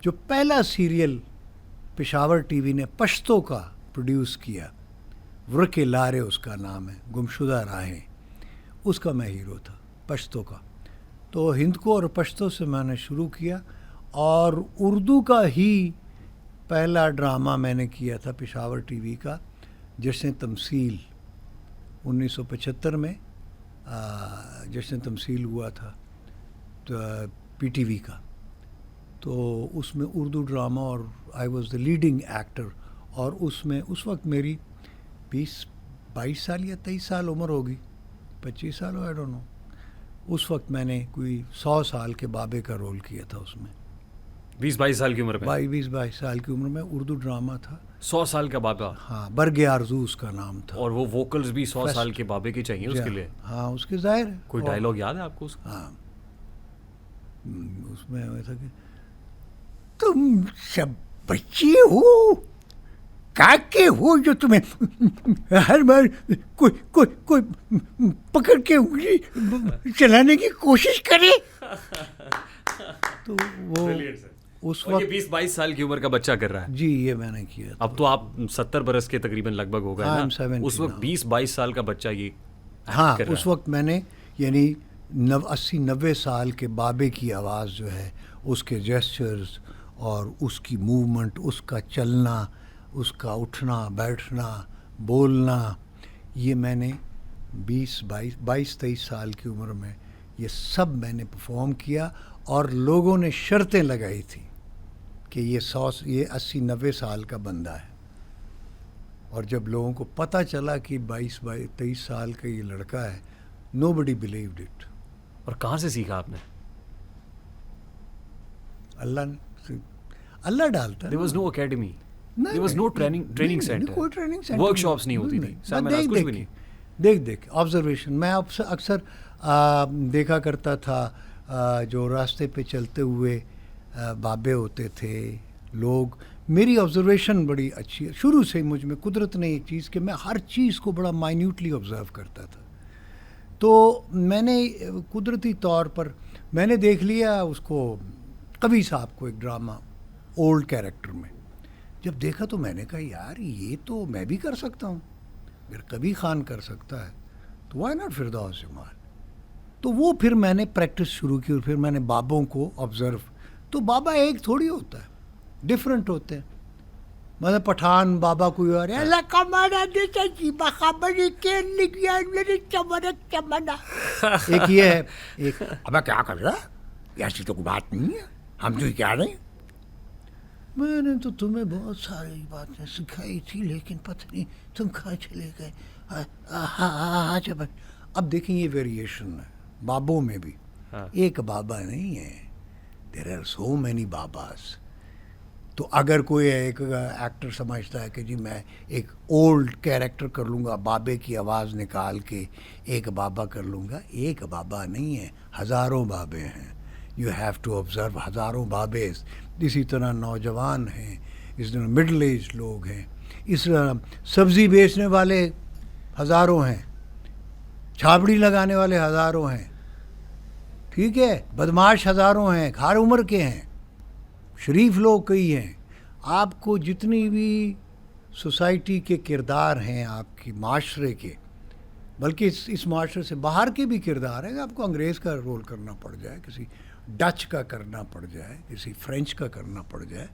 جو پہلا serial Peshawar T V نے پشتو کا پروڈیوس کیا، ورک لارے اس کا نام ہے، گمشدہ راہیں، اس کا میں ہیرو تھا، پشتو کا. تو ہند کو اور پشتو سے میں نے شروع کیا، اور اردو کا ہی پہلا ڈرامہ میں نے کیا تھا پشاور ٹی وی کا، جشن تمثیل 1975 میں جشن تمثیل ہوا تھا پی ٹی وی کا. تو اس میں اردو ڈرامہ، اور I was the leading actor, اور اس میں اس وقت میری 22 سال یا 23 سال عمر ہوگی، 25 سال ہو، آئی ڈونٹ نو. اس وقت میں نے کوئی 100 سال کے بابے کا رول کیا تھا اس میں. 20-22 سال کی عمر میں؟ 22 سال کی عمر میں اردو ڈرامہ تھا. 100 سال کا بابا؟ ہاں، برگ آرزو اس کا نام تھا. اور وہ ووکلز بھی 100 سال کے بابے کے چاہیے اس کے لیے؟ ہاں، اس کے ظاہر ہے. کوئی ڈائلاگ یاد ہے آپ کو اس کا؟ ہاں، اس میں ایسا کہ تم سب بچے ہو، کاکے ہو، جو تمہیں ہر بار کوئی پکڑ کے انگلی چلانے کی کوشش کرے. تو وہ اس وقت 20-22 سال کی عمر کا بچہ کر رہا ہے. جی، یہ میں نے کیا. اب تو آپ 70 برس کے تقریباً لگ بھگ ہو گئے نا. اس وقت 20-22 سال کا بچہ یہ ہاں، اس وقت میں نے یعنی 80-90 سال کے بابے کی آواز جو ہے، اس کے جیسچرز اور اس کی موومنٹ، اس کا چلنا، اس کا اٹھنا بیٹھنا بولنا، یہ میں نے 22-23 سال کی عمر میں یہ سب میں نے پرفارم کیا. اور لوگوں نے شرطیں لگائی تھی کہ یہ 80-90 سال کا بندہ ہے. اور جب لوگوں کو پتہ چلا کہ 22-23 سال کا یہ لڑکا ہے، nobody believed it. اور کہاں سے سیکھا آپ نے؟ اللہ ڈالتا. There was no academy. There was no training center. کوئی ٹریننگ سینٹر، ورکشاپس نہیں ہوتی تھی. کچھ بھی نہیں. دیکھ آبزرویشن. میں اکثر دیکھا کرتا تھا جو راستے پہ چلتے ہوئے بابے ہوتے تھے لوگ. میری آبزرویشن بڑی اچھی ہے شروع سے. مجھ میں قدرت نے ایک چیز کہ میں ہر چیز کو بڑا مائنیوٹلی آبزرو کرتا تھا. تو میں نے قدرتی طور پر میں نے دیکھ لیا اس کو، کبھی صاحب کو، ایک ڈرامہ اولڈ کیریکٹر میں. جب دیکھا تو میں نے کہا یار یہ تو میں بھی کر سکتا ہوں. اگر کبھی خان کر سکتا ہے تو وائی ناٹ فردوس جمال. تو وہ پھر میں نے پریکٹس شروع کی، اور پھر میں نے بابوں کو آبزرو. تو بابا ایک تھوڑی ہوتا ہے، ڈفرینٹ ہوتے ہیں. مطلب پٹھان بابا کوئی اور ایک یہ ہے، ایک ابا کیا کر رہا ہے، ایسی تو کوئی بات نہیں ہے، ہم تو کیا رہے ہیں. میں نے تو تمہیں بہت ساری باتیں سکھائی تھی، لیکن پتہ نہیں تم کہاں چلے گئے. اب دیکھیں یہ ویریشن ہے بابوں میں بھی. ایک بابا نہیں ہے، دیر آر سو مینی باباز. تو اگر کوئی ایک ایکٹر سمجھتا ہے کہ جی میں ایک اولڈ کیریکٹر کر لوں گا، بابے کی آواز نکال کے ایک بابا کر لوں گا، ایک بابا نہیں ہے، ہزاروں بابے ہیں. یو ہیو ٹو آبزرو ہزاروں بابے. اسی طرح نوجوان ہیں، اس طرح مڈل ایج لوگ ہیں، اس طرح سبزی بیچنے والے ہزاروں ہیں، چھاپڑی لگانے والے ہزاروں ہیں، ٹھیک ہے، بدماش ہزاروں ہیں، ہر عمر کے ہیں، شریف لوگ کئی ہیں. آپ کو جتنی بھی سوسائٹی کے کردار ہیں آپ کی معاشرے کے، بلکہ اس معاشرے سے باہر کے بھی کردار ہیں. آپ کو انگریز کا رول کرنا پڑ جائے، کسی ڈچ کا کرنا پڑ جائے، کسی فرینچ کا کرنا پڑ جائے.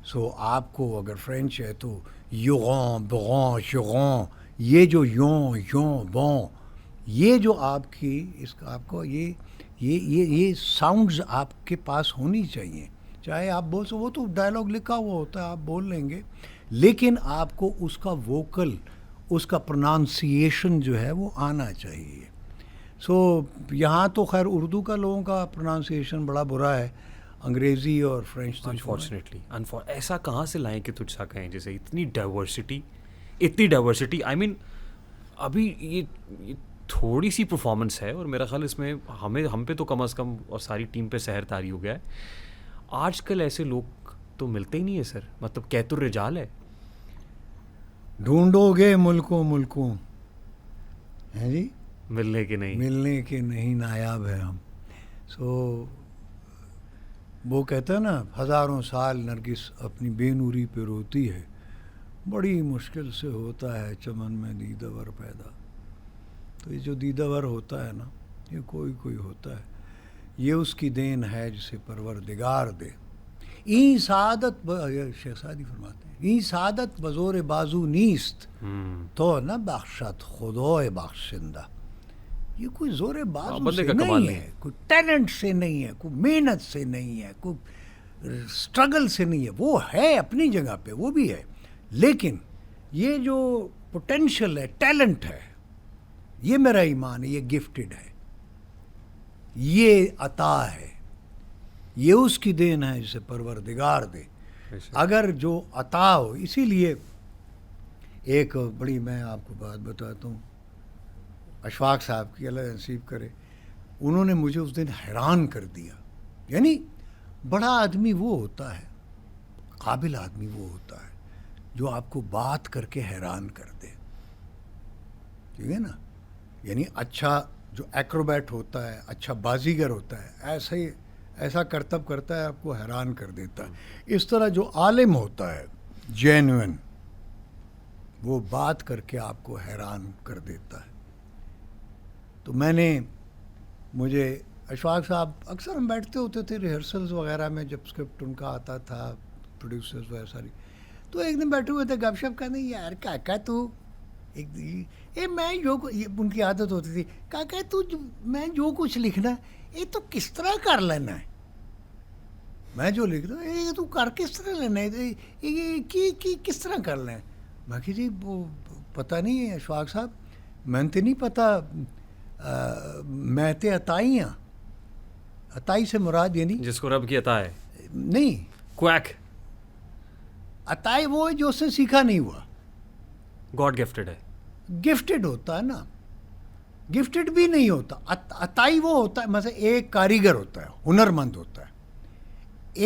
سو آپ کو اگر فرینچ ہے تو یوغاں بغاں شغاں، یہ جو یوں بوں، یہ جو آپ کی آپ کو یہ ساؤنڈز آپ کے پاس ہونی چاہیے. چاہے آپ بول سو، وہ تو ڈائلاگ لکھا ہوا ہوتا ہے، آپ بول لیں گے، لیکن آپ کو اس کا ووکل، اس کا پرونانسیشن جو ہے وہ آنا چاہیے. سو یہاں تو خیر اردو کا لوگوں کا پرونانسیشن بڑا برا ہے، انگریزی اور فرینچ تو انفارچونیٹلی. ایسا کہاں سے لائیں کہ تجھ سا کہیں، جیسے اتنی ڈائیورسٹی. آئی مین ابھی یہ تھوڑی سی پرفارمنس ہے، اور میرا خیال اس میں ہم پہ تو کم از کم اور ساری ٹیم پہ سحر طاری ہو گیا ہے. آج کل ایسے لوگ تو ملتے ہی نہیں ہے سر. مطلب کہت الرجال ہے. ڈھونڈو گے ملکوں ہیں جی، ملنے کے نہیں نایاب ہے ہم. سو وہ کہتا ہے نا ہزاروں سال نرگس اپنی بے نوری پہ روتی ہے, بڑی مشکل سے ہوتا ہے چمن میں دیدہ ور پیدا. تو یہ جو دیدہ ور ہوتا ہے نا, یہ کوئی ہوتا ہے, یہ اس کی دین ہے جسے پروردگار دے. این سعادت شیخ سعدی فرماتے ہیں, این سعادت بزور بازو نیست تو نہ بخشت خدای بخشندہ. یہ کوئی زور بازو سے نہیں ہے, کوئی ٹیلنٹ سے نہیں ہے, کوئی محنت سے نہیں ہے, کوئی اسٹرگل سے نہیں ہے. وہ ہے اپنی جگہ پہ, وہ بھی ہے, لیکن یہ جو پوٹینشیل ہے, ٹیلنٹ ہے, یہ میرا ایمان ہے, یہ گفٹڈ ہے, یہ عطا ہے, یہ اس کی دین ہے جسے پروردگار دے. اگر جو عطا ہو, اسی لیے ایک بڑی میں آپ کو بات بتاتا ہوں, اشفاق صاحب کی اللہ نصیب کرے, انہوں نے مجھے اس دن حیران کر دیا. یعنی بڑا آدمی وہ ہوتا ہے, قابل آدمی وہ ہوتا ہے جو آپ کو بات کر کے حیران کر دے, ٹھیک ہے نا. یعنی اچھا جو ایکروبیٹ ہوتا ہے, اچھا بازیگر ہوتا ہے, ایسا کرتب کرتا ہے, آپ کو حیران کر دیتا ہے. اس طرح جو عالم ہوتا ہے جینوئن, وہ بات کر کے آپ کو حیران کر دیتا ہے. تو مجھے اشفاق صاحب, اکثر ہم بیٹھتے ہوتے تھے ریہرسلز وغیرہ میں, جب اسکرپٹ ان کا آتا تھا, پروڈیوسرز وغیرہ ساری, تو ایک دن بیٹھے ہوئے تھے گپ شپ کرنے, یار کاکا تو میں جو ان کی عادت ہوتی تھی, کاکا تو میں جو کچھ لکھنا یہ تو کس طرح کر لینا ہے, میں جو لکھ رہا ہوں یہ تو کر کس طرح لینا ہے, یہ کس طرح کر لینا ہے. میں کہ جی وہ پتہ نہیں ہے اشفاق صاحب, میں تو نہیں پتہ, میں تے عطائی ہاں. عطائی سے مراد یعنی جس کو رب کی عطا ہے, نہیں, کویک, عطائی وہ ہے جو اس سے سیکھا نہیں ہوا, گاڈ گفٹڈ ہے. گفٹڈ ہوتا ہے نا, گفٹڈ بھی نہیں ہوتا. عطائی وہ ہوتا ہے, مثلا ایک کاریگر ہوتا ہے, ہنر مند ہوتا ہے,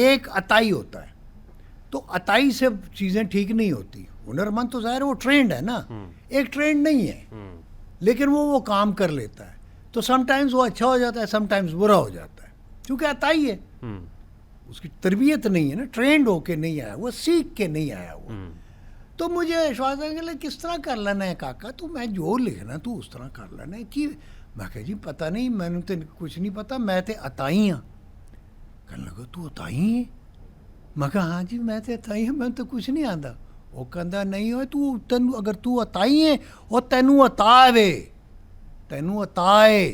ایک عطائی ہوتا ہے. تو عطائی سے چیزیں ٹھیک نہیں ہوتی. ہنر مند تو ظاہر وہ ٹرینڈ ہے نا, ایک ٹرینڈ نہیں ہے, لیکن وہ کام کر لیتا ہے. تو سم ٹائمز وہ اچھا ہو جاتا ہے, سم ٹائمز برا ہو جاتا ہے, کیونکہ عطائی ہے, اس کی تربیت نہیں ہے نا, ٹرینڈ ہو کے نہیں آیا, وہ سیکھ کے نہیں آیا وہ. تو مجھے اشفاق کہ کس طرح کر لینا ہے کاکا, تو میں جو لکھنا تو اس طرح کر لینا ہے. کہ میں کہا جی پتہ نہیں, میں نے تو کچھ نہیں پتہ, میں تے عطائی ہاں. کہنے لگا تو عطائی ہے؟ میں کہا ہاں جی میں تے عطائی ہوں, میں تو کچھ نہیں آتا. وہ کہندا نہیں ہوئے تو اگر تو عطائی ہے وہ تینوں عطا ہے, تینوں عطا ہے,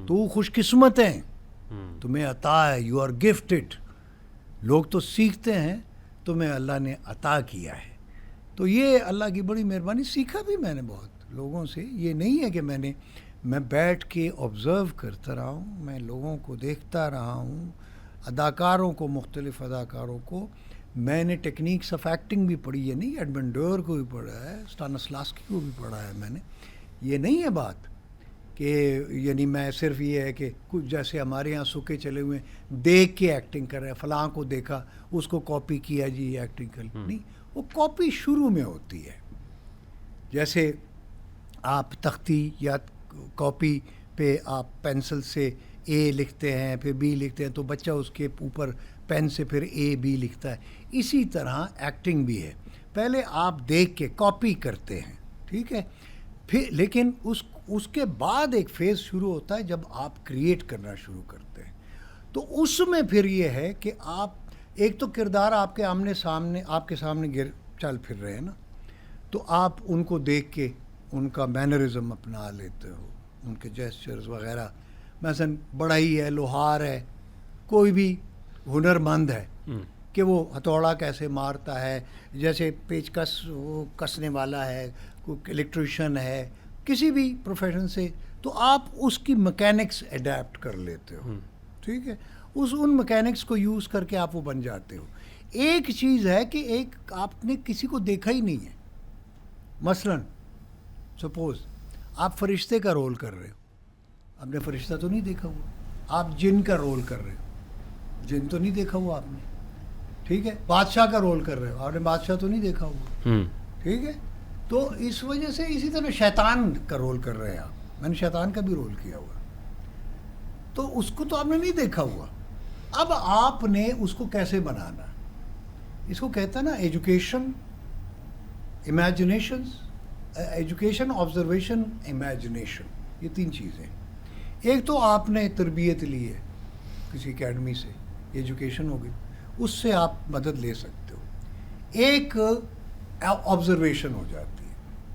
تو خوش قسمت ہے, تمہیں عطا ہے, یو آر گفٹڈ. لوگ تو سیکھتے ہیں, تمہیں اللہ نے عطا کیا ہے. تو یہ اللہ کی بڑی مہربانی. سیکھا بھی میں نے بہت لوگوں سے, یہ نہیں ہے کہ میں بیٹھ کے آبزرو کرتا رہا ہوں, میں لوگوں کو دیکھتا رہا ہوں, اداکاروں کو, مختلف اداکاروں کو. میں نے ٹیکنیکس آف ایکٹنگ بھی پڑھی ہے, نہیں ایڈمنڈ ڈور کو بھی پڑھا ہے, اسٹانسلاسکی کو بھی پڑھا ہے میں نے. یہ نہیں ہے بات کہ یعنی میں صرف یہ ہے کہ کچھ جیسے ہمارے یہاں سکے چلے ہوئے دیکھ کے ایکٹنگ کر رہے ہیں, فلاں کو دیکھا اس کو کاپی کیا جی ایکٹنگ کر. نہیں, وہ کاپی شروع میں ہوتی ہے. جیسے آپ تختی یا کاپی پہ آپ پینسل سے اے لکھتے ہیں, پھر بی لکھتے ہیں, تو بچہ اس کے اوپر پین سے پھر اے بی لکھتا ہے. اسی طرح ایکٹنگ بھی ہے, پہلے آپ دیکھ کے کاپی کرتے ہیں, ٹھیک ہے, پھر لیکن اس کے بعد ایک فیز شروع ہوتا ہے جب آپ کریٹ کرنا شروع کرتے ہیں. تو اس میں پھر یہ ہے کہ آپ ایک تو کردار آپ کے آپ کے سامنے چل پھر رہے ہیں نا, تو آپ ان کو دیکھ کے ان کا مینرزم اپنا لیتے ہو, ان کے جیسچرز وغیرہ. مثلا بڑا ہی ہے, لوہار ہے, کوئی بھی ہنر مند ہے کہ وہ ہتھوڑا کیسے مارتا ہے, جیسے پیچکس وہ کسنے والا ہے, کوئی الیکٹریشین ہے, کسی بھی پروفیشن سے, تو آپ اس کی مکینکس اڈیپٹ کر لیتے ہو, ٹھیک ہے, ان مکینکس کو یوز کر کے آپ وہ بن جاتے ہو. ایک چیز ہے کہ ایک آپ نے کسی کو دیکھا ہی نہیں ہے, مثلا سپوز آپ فرشتے کا رول کر رہے ہو, آپ نے فرشتہ تو نہیں دیکھا ہوا. آپ جن کا رول کر رہے ہو, جن تو نہیں دیکھا ہوا آپ نے, ٹھیک ہے. بادشاہ کا رول کر رہے ہو, آپ نے بادشاہ تو نہیں دیکھا ہوا, ٹھیک ہے. تو اس وجہ سے اسی طرح شیطان کا رول کر رہے ہیں آپ, میں نے شیطان کا بھی رول کیا ہوا, تو اس کو تو آپ نے نہیں دیکھا ہوا, اب آپ نے اس کو کیسے بنانا, اس کو کہتا ہے نا ایجوکیشن, امیجنیشنز, ایجوکیشن, آبزرویشن, امیجنیشن, یہ 3 چیزیں. ایک تو آپ نے تربیت لی ہے کسی اکیڈمی سے, ایجوکیشن ہو گئی, اس سے آپ مدد لے سکتے ہو. ایک آبزرویشن ہو جاتی ہے,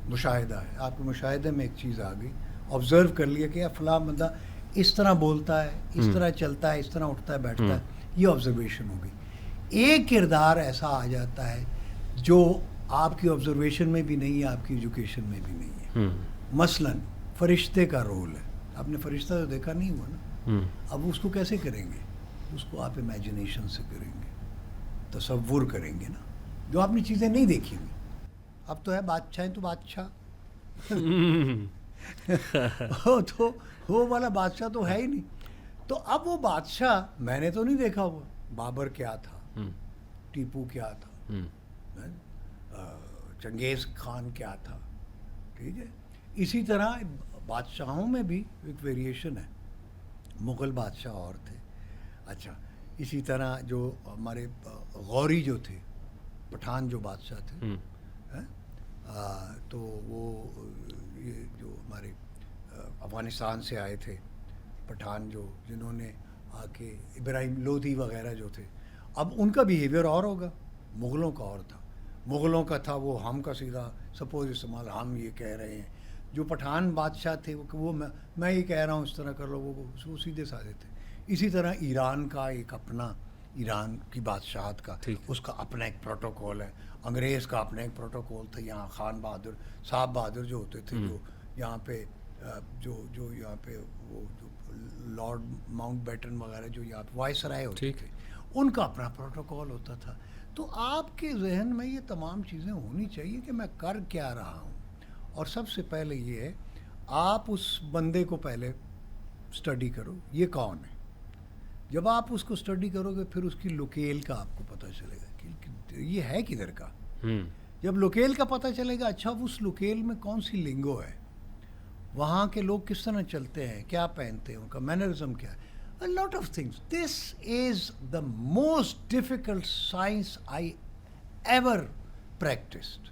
مشاہدہ ہے, آپ کے مشاہدے میں ایک چیز آ گئی, آبزرو کر لیا کہ فلاں بندہ اس طرح بولتا ہے, اس طرح چلتا ہے, اس طرح اٹھتا ہے بیٹھتا ہے, یہ آبزرویشن ہو گئی. ایک کردار ایسا آ جاتا ہے جو آپ کی آبزرویشن میں بھی نہیں ہے, آپ کی ایجوکیشن میں بھی نہیں ہے. مثلاً فرشتے کا رول ہے, آپ نے فرشتہ تو دیکھا نہیں ہوا نا, اب اس کو کیسے کریں گے, اس کو آپ امیجنیشن سے کریں گے, تصور کریں گے نا, جو آپ نے چیزیں نہیں دیکھی ہوئی. اب تو ہے بادشاہ تو بادشاہ تو وہ والا بادشاہ تو ہے ہی نہیں. تو اب وہ بادشاہ میں نے تو نہیں دیکھا ہوا, بابر کیا تھا, ٹیپو کیا تھا, چنگیز خان کیا تھا, ٹھیک ہے. اسی طرح بادشاہوں میں بھی ایک ویریشن ہے, مغل بادشاہ اور تھے. اچھا, اسی طرح جو ہمارے غوری جو تھے, پٹھان جو بادشاہ تھے, تو وہ یہ جو ہمارے افغانستان سے آئے تھے پٹھان, جو جنہوں نے آ کے ابراہیم لودھی وغیرہ جو تھے, اب ان کا بیہیویئر اور ہوگا, مغلوں کا اور تھا. مغلوں کا تھا وہ ہم کا سیدھا سپوز استعمال, ہم یہ کہہ رہے ہیں. جو پٹھان بادشاہ تھے وہ میں یہ کہہ رہا ہوں اس طرح کر لو, وہ سیدھے سادے تھے. اسی طرح ایران کا ایک اپنا, ایران کی بادشاہت کا اس کا اپنا ایک پروٹوکول ہے. انگریز کا اپنا ایک پروٹوکول تھا. یہاں خان بہادر, صاحب بہادر جو ہوتے تھے, جو یہاں پہ جو یہاں پہ وہ جو لارڈ ماؤنٹ بیٹن وغیرہ جو یہاں پہ وائس رائے ہوتے تھے, ان کا اپنا پروٹوکول ہوتا تھا. تو آپ کے ذہن میں یہ تمام چیزیں ہونی چاہیے کہ میں کر کیا رہا ہوں. اور سب سے پہلے یہ ہے, آپ اس بندے کو پہلے اسٹڈی کرو, یہ کون ہے. جب آپ اس کو اسٹڈی کرو گے پھر اس کی لوکیل کا آپ کو پتہ چلے گا کہ یہ ہے کدھر کا. جب لوکیل کا پتہ چلے گا, اچھا اس لوکیل میں کون سی لنگو ہے, وہاں کے لوگ کس طرح چلتے ہیں, کیا پہنتے ہیں, ان کا مینرزم کیا ہے, a lot of things. This is the most difficult science I ever practiced.